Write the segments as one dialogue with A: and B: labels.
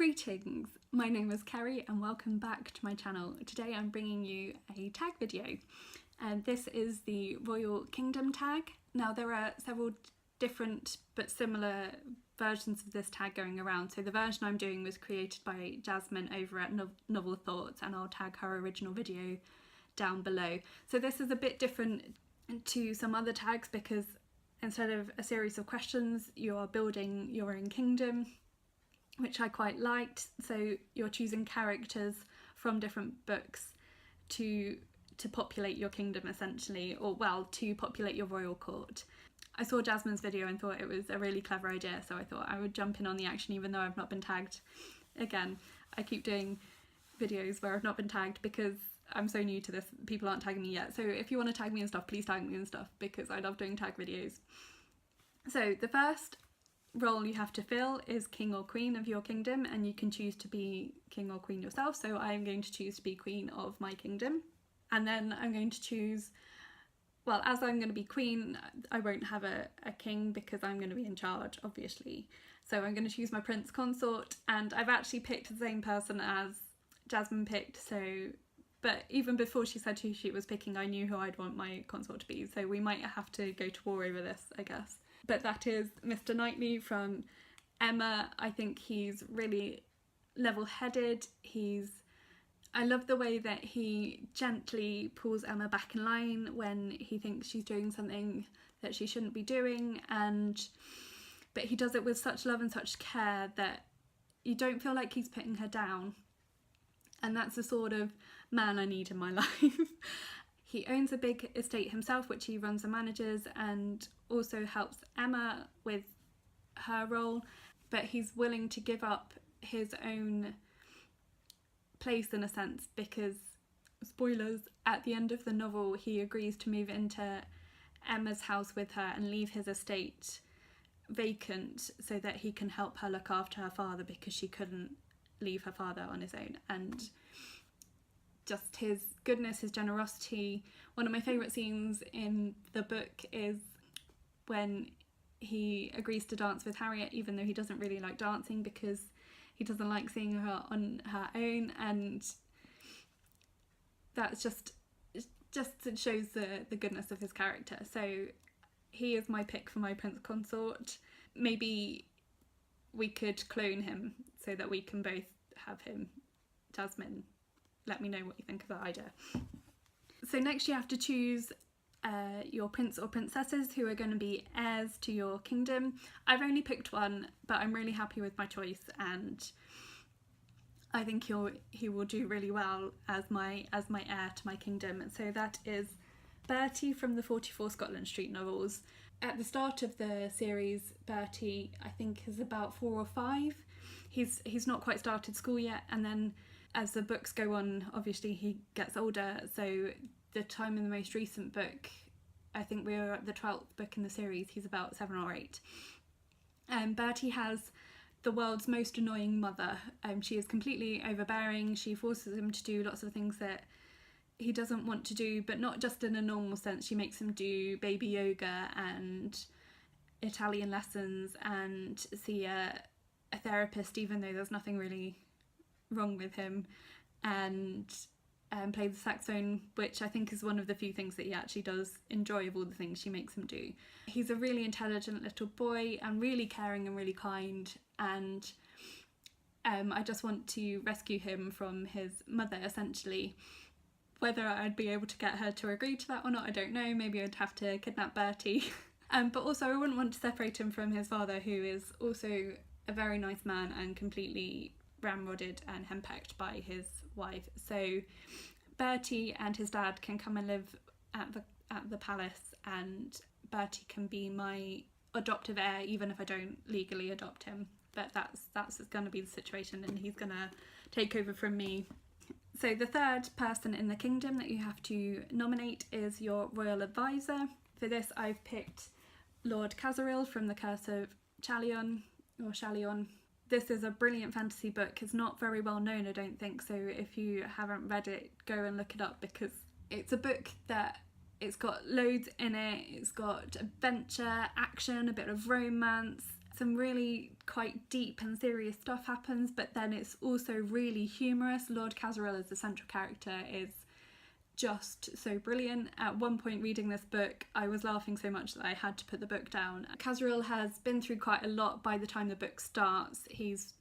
A: Greetings, my name is Kerry and welcome back to my channel. Today I'm bringing you a tag video and this is the Royal Kingdom tag. Now there are several different but similar versions of this tag going around, so the version I'm doing was created by Jasmine over at Novel Thoughts and I'll tag her original video down below. So this is a bit different to some other tags because instead of a series of questions you are building your own kingdom, which I quite liked. So you're choosing characters from different books to populate your kingdom essentially, or well, to populate your royal court. I saw Jasmine's video and thought it was a really clever idea, so I thought I would jump in on the action even though I've not been tagged. Again, I keep doing videos where I've not been tagged because I'm so new to this, people aren't tagging me yet. So if you want to tag me and stuff, please tag me and stuff because I love doing tag videos. So the first role you have to fill is king or queen of your kingdom, and you can choose to be king or queen yourself. So I'm going to choose to be queen of my kingdom, and then I'm going to choose, well, as I'm going to be queen I won't have a king because I'm going to be in charge obviously, so I'm going to choose my prince consort, and I've actually picked the same person as Jasmine picked, so but even before she said who she was picking I knew who I'd want my consort to be, so we might have to go to war over this, I guess. But that is Mr. Knightley from Emma. I think he's really level-headed. I love the way that he gently pulls Emma back in line when he thinks she's doing something that she shouldn't be doing, but he does it with such love and such care that you don't feel like he's putting her down. And that's the sort of man I need in my life. He owns a big estate himself, which he runs and manages, and also helps Emma with her role, but he's willing to give up his own place in a sense because, spoilers, at the end of the novel he agrees to move into Emma's house with her and leave his estate vacant so that he can help her look after her father because she couldn't leave her father on his own. And just his goodness, his generosity. One of my favourite scenes in the book is when he agrees to dance with Harriet even though he doesn't really like dancing because he doesn't like seeing her on her own, and that's just it shows the goodness of his character. So he is my pick for my prince consort. Maybe we could clone him so that we can both have him. Jasmine, let me know what you think of that idea. So next you have to choose your prince or princesses who are going to be heirs to your kingdom. I've only picked one, but I'm really happy with my choice and I think he will do really well as my heir to my kingdom. So that is Bertie from the 44 Scotland Street novels. At the start of the series, Bertie I think is about 4 or 5. He's not quite started school yet, and then as the books go on obviously he gets older, so the time in the most recent book, I think we're at the 12th book in the series, he's about 7 or 8. Bertie has the world's most annoying mother. She is completely overbearing. She forces him to do lots of things that he doesn't want to do, but not just in a normal sense. She makes him do baby yoga and Italian lessons and see a therapist even though there's nothing really wrong with him, and play the saxophone, which I think is one of the few things that he actually does enjoy of all the things she makes him do. He's a really intelligent little boy and really caring and really kind, and I just want to rescue him from his mother essentially. Whether I'd be able to get her to agree to that or not, I don't know. Maybe I'd have to kidnap Bertie. But also I wouldn't want to separate him from his father, who is also a very nice man and completely ramrodded and henpecked by his wife. So Bertie and his dad can come and live at the palace, and Bertie can be my adoptive heir even if I don't legally adopt him. But that's going to be the situation, and he's going to take over from me. So the third person in the kingdom that you have to nominate is your royal advisor. For this I've picked Lord Cazoril from The Curse of Chalion, or Chalion. This is a brilliant fantasy book. It's not very well known, I don't think, so if you haven't read it, go and look it up because it's a book that it's got loads in it. It's got adventure, action, a bit of romance, Some really quite deep and serious stuff happens, but then it's also really humorous. Lord Cazorel as the central character is just so brilliant. At one point reading this book, I was laughing so much that I had to put the book down. Cazorel has been through quite a lot by the time the book starts. He's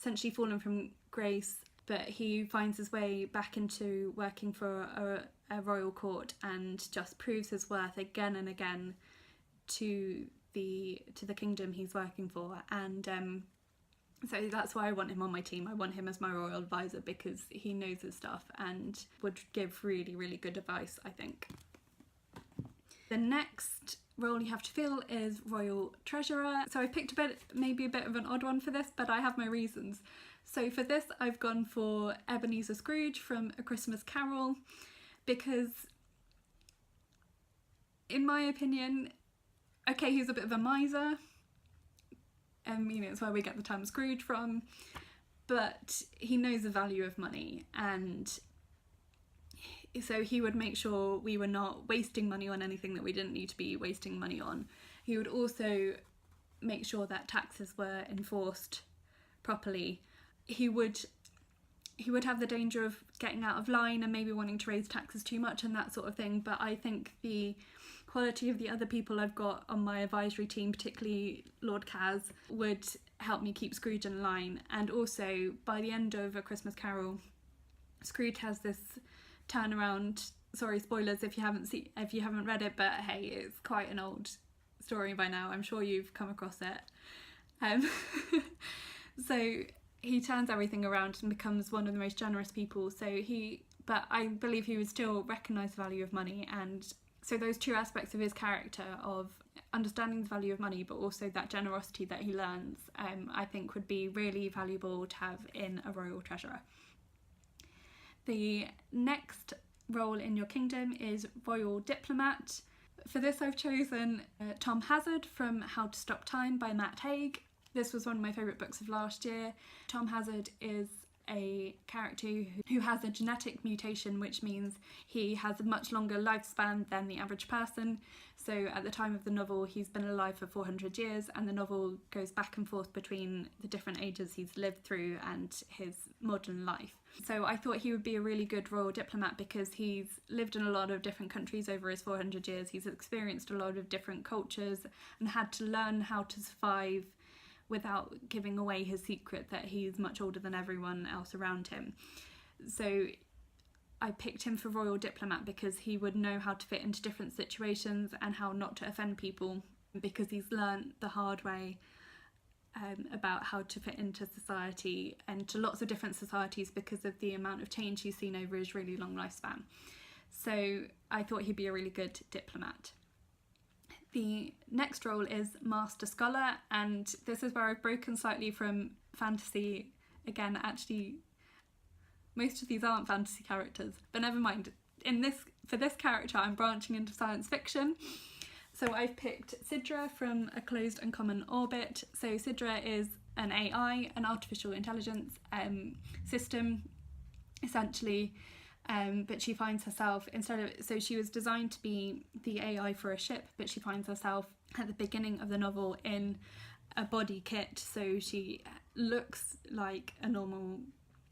A: essentially fallen from grace, but he finds his way back into working for a royal court and just proves his worth again and again to the kingdom he's working for. And so that's why I want him on my team. I want him as my royal advisor because he knows his stuff and would give really, really good advice, I think. The next role you have to fill is royal treasurer. So I picked maybe a bit of an odd one for this, but I have my reasons. So for this, I've gone for Ebenezer Scrooge from A Christmas Carol, because in my opinion, okay, he's a bit of a miser. It's where we get the term Scrooge from, but he knows the value of money, and so he would make sure we were not wasting money on anything that we didn't need to be wasting money on. He would also make sure that taxes were enforced properly. He would have the danger of getting out of line and maybe wanting to raise taxes too much and that sort of thing, but I think the quality of the other people I've got on my advisory team, particularly Lord Kaz, would help me keep Scrooge in line. And also, by the end of A Christmas Carol, Scrooge has this turnaround. Sorry, spoilers if you haven't read it, but hey, it's quite an old story by now. I'm sure you've come across it. So he turns everything around and becomes one of the most generous people. But I believe he would still recognise the value of money, and so those two aspects of his character of understanding the value of money but also that generosity that he learns, I think would be really valuable to have in a royal treasurer. The next role in your kingdom is royal diplomat. For this I've chosen Tom Hazard from How to Stop Time by Matt Haig. This was one of my favourite books of last year. Tom Hazard is a character who has a genetic mutation, which means he has a much longer lifespan than the average person. So at the time of the novel, he's been alive for 400 years, and the novel goes back and forth between the different ages he's lived through and his modern life. So I thought he would be a really good royal diplomat because he's lived in a lot of different countries over his 400 years. He's experienced a lot of different cultures and had to learn how to survive without giving away his secret that he's much older than everyone else around him. So I picked him for royal diplomat because he would know how to fit into different situations and how not to offend people, because he's learnt the hard way about how to fit into society and to lots of different societies because of the amount of change he's seen over his really long lifespan. So I thought he'd be a really good diplomat. The next role is Master Scholar, and this is where I've broken slightly from fantasy. Again, actually, most of these aren't fantasy characters, but never mind. For this character, I'm branching into science fiction. So I've picked Sidra from A Closed and Common Orbit. So Sidra is an AI, an artificial intelligence system, essentially. But she finds herself, so she was designed to be the AI for a ship, but she finds herself at the beginning of the novel in a body kit, so she looks like a normal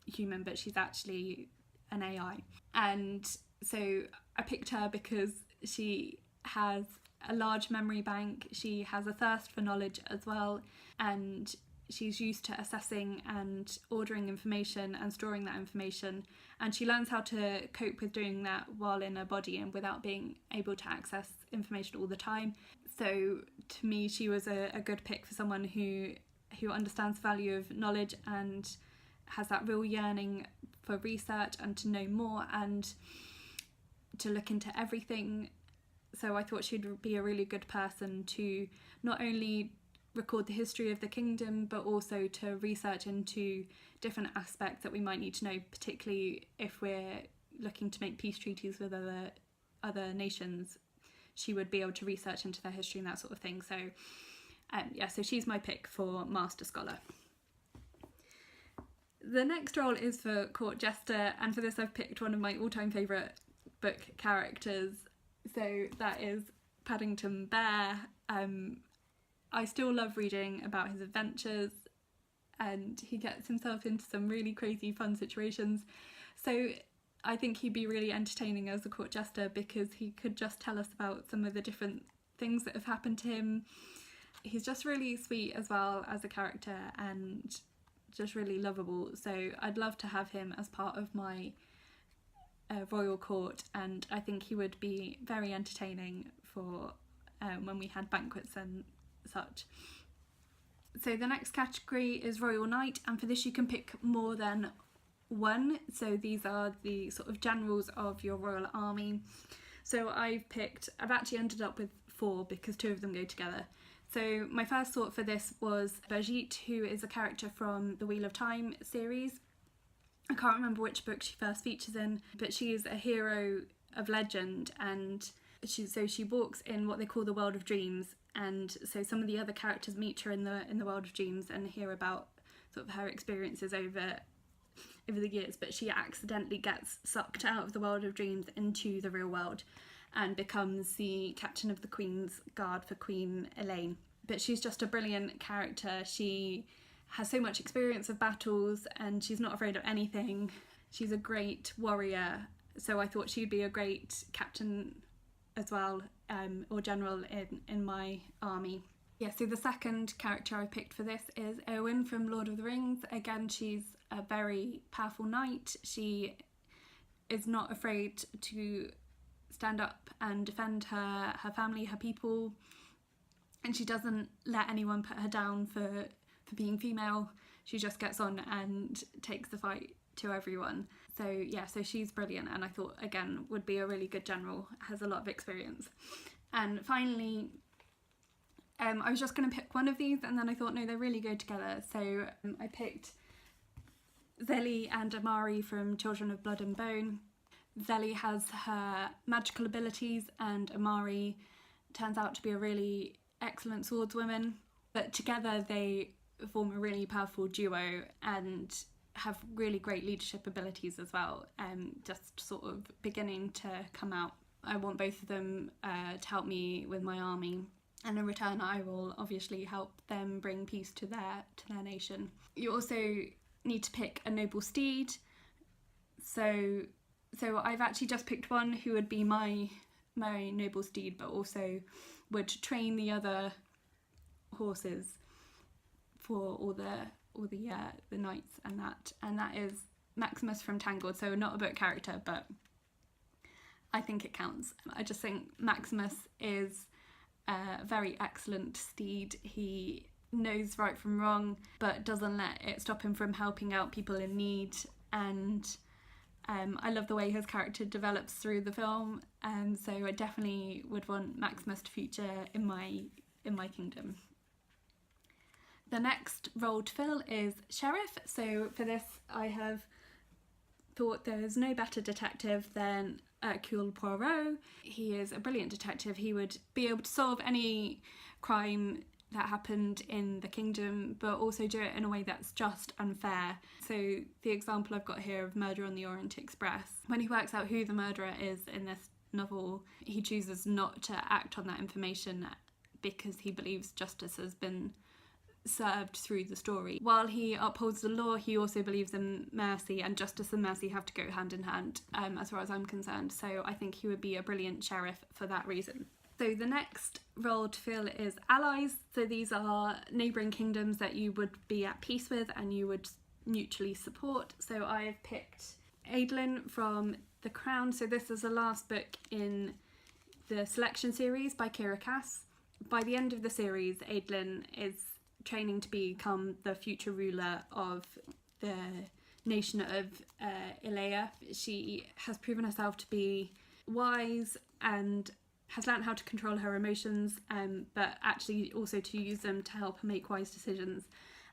A: human, but she's actually an AI. And so I picked her because she has a large memory bank, she has a thirst for knowledge as well, and she's used to assessing and ordering information and storing that information, and she learns how to cope with doing that while in her body and without being able to access information all the time. So to me, she was a good pick for someone who understands the value of knowledge and has that real yearning for research and to know more and to look into everything. So I thought she'd be a really good person to not only record the history of the kingdom, but also to research into different aspects that we might need to know, particularly if we're looking to make peace treaties with other nations. She would be able to research into their history and that sort of thing. So so she's my pick for Master Scholar. The next role is for Court Jester, and for this I've picked one of my all-time favourite book characters. So that is Paddington Bear. I still love reading about his adventures, and he gets himself into some really crazy fun situations. So I think he'd be really entertaining as a court jester, because he could just tell us about some of the different things that have happened to him. He's just really sweet as well as a character, and just really lovable. So I'd love to have him as part of my royal court, and I think he would be very entertaining for when we had banquets and such. So the next category is Royal Knight, and for this you can pick more than one. So these are the sort of generals of your royal army. So I've actually ended up with 4 because 2 of them go together. So my first thought for this was Bujold, who is a character from the Wheel of Time series. I can't remember which book she first features in, but she is a hero of legend, and she walks in what they call the world of dreams, and so some of the other characters meet her in the world of dreams and hear about sort of her experiences over the years, but she accidentally gets sucked out of the world of dreams into the real world and becomes the captain of the Queen's Guard for Queen Elaine. But she's just a brilliant character. She has so much experience of battles, and she's not afraid of anything. She's a great warrior, so I thought she'd be a great captain as well, or general in my army. Yeah, so the second character I picked for this is Eowyn from Lord of the Rings. Again, she's a very powerful knight. She is not afraid to stand up and defend her family, her people, and she doesn't let anyone put her down for being female. She just gets on and takes the fight to everyone. So yeah, so she's brilliant, and I thought again would be a really good general, has a lot of experience. And finally, I was just going to pick one of these, and then I thought no, they really go together. So I picked Zélie and Amari from Children of Blood and Bone. Zélie has her magical abilities, and Amari turns out to be a really excellent swordswoman, but together they form a really powerful duo and have really great leadership abilities as well, just sort of beginning to come out. I want both of them to help me with my army, and in return I will obviously help them bring peace to their nation. You also need to pick a noble steed. So I've actually just picked one who would be my noble steed, but also would train the other horses for all the knights and that is Maximus from Tangled. So not a book character, but I think it counts. I just think Maximus is a very excellent steed. He knows right from wrong, but doesn't let it stop him from helping out people in need, and I love the way his character develops through the film, and so I definitely would want Maximus to feature in my kingdom. The next role to fill is Sheriff. So for this I have thought there's no better detective than Hercule Poirot. He is a brilliant detective. He would be able to solve any crime that happened in the kingdom, but also do it in a way that's just and fair. So the example I've got here of Murder on the Orient Express, when he works out who the murderer is in this novel, he chooses not to act on that information because he believes justice has been served through the story. While he upholds the law, he also believes in mercy, and justice and mercy have to go hand in hand, as far as I'm concerned. So I think he would be a brilliant sheriff for that reason. So the next role to fill is allies. So these are neighbouring kingdoms that you would be at peace with and you would mutually support. So I've picked Adeyemi from The Crown. So this is the last book in the Selection series by Kiera. By the end of the series, Adeyemi is training to become the future ruler of the nation of Ilea. She has proven herself to be wise and has learned how to control her emotions, but actually also to use them to help her make wise decisions.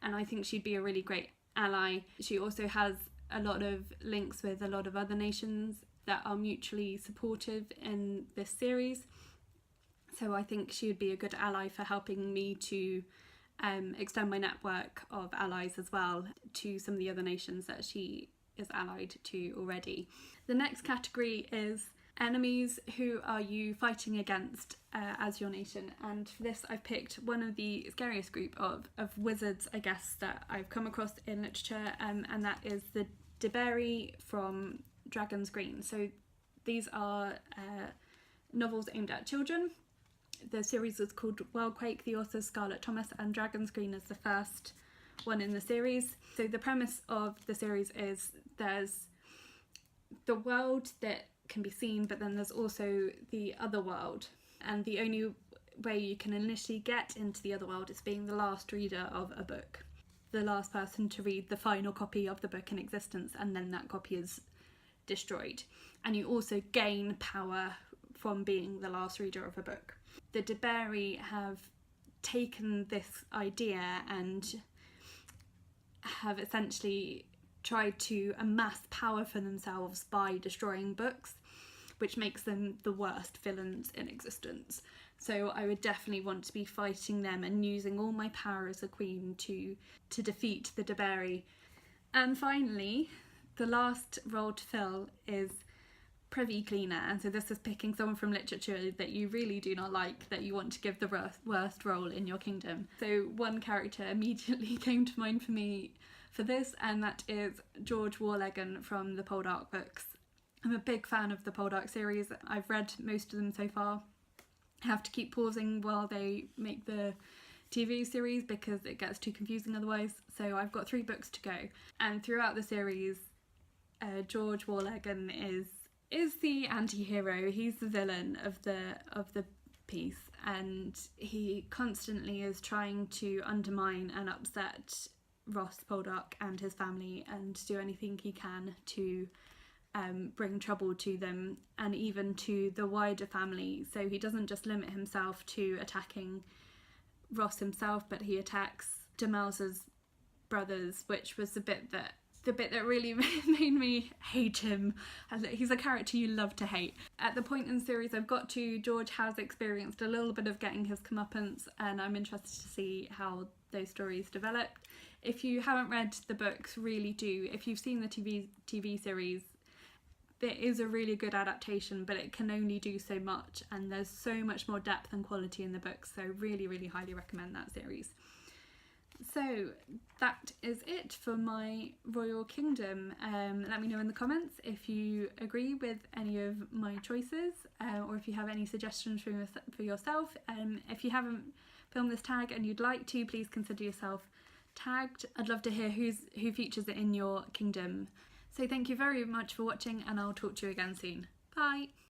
A: And I think she'd be a really great ally. She also has a lot of links with a lot of other nations that are mutually supportive in this series. So I think she would be a good ally for helping me to extend my network of allies as well to some of the other nations that she is allied to already. The next category is Enemies, who are you fighting against as your nation? And for this I've picked one of the scariest group of wizards, I guess, that I've come across in literature, and that is the Diberi from Dragon's Green. So these are novels aimed at children. The series is called Worldquake, the authors Scarlett Thomas, and Dragon's Green is the first one in the series. So the premise of the series is there's the world that can be seen, but then there's also the other world, and the only way you can initially get into the other world is being the last reader of a book, the last person to read the final copy of the book in existence, and then that copy is destroyed. And you also gain power from being the last reader of a book. The Diberi have taken this idea and have essentially tried to amass power for themselves by destroying books, which makes them the worst villains in existence. So I would definitely want to be fighting them and using all my power as a queen to defeat the Diberi. And finally, the last role to fill is Privy Cleaner, and so this is picking someone from literature that you really do not like, that you want to give the worst role in your kingdom. So one character immediately came to mind for me for this, and that is George Warlegan from the Poldark books. I'm a big fan of the Poldark series. I've read most of them so far. I have to keep pausing while they make the TV series because it gets too confusing otherwise. So I've got 3 books to go, and throughout the series, George Warlegan is the anti-hero. He's the villain of the piece, and he constantly is trying to undermine and upset Ross Poldark and his family and do anything he can to bring trouble to them and even to the wider family. So he doesn't just limit himself to attacking Ross himself, but he attacks Demelza's brothers, which was the bit that really made me hate him. He's a character you love to hate. At the point in the series I've got to, George has experienced a little bit of getting his comeuppance, and I'm interested to see how those stories develop. If you haven't read the books, really do. If you've seen the TV series, there is a really good adaptation, but it can only do so much, and there's so much more depth and quality in the books, so really, really highly recommend that series. So that is it for my Royal Kingdom. Let me know in the comments if you agree with any of my choices, or if you have any suggestions for yourself. If you haven't filmed this tag and you'd like to, please consider yourself tagged. I'd love to hear who features it in your kingdom. So thank you very much for watching, and I'll talk to you again soon. Bye!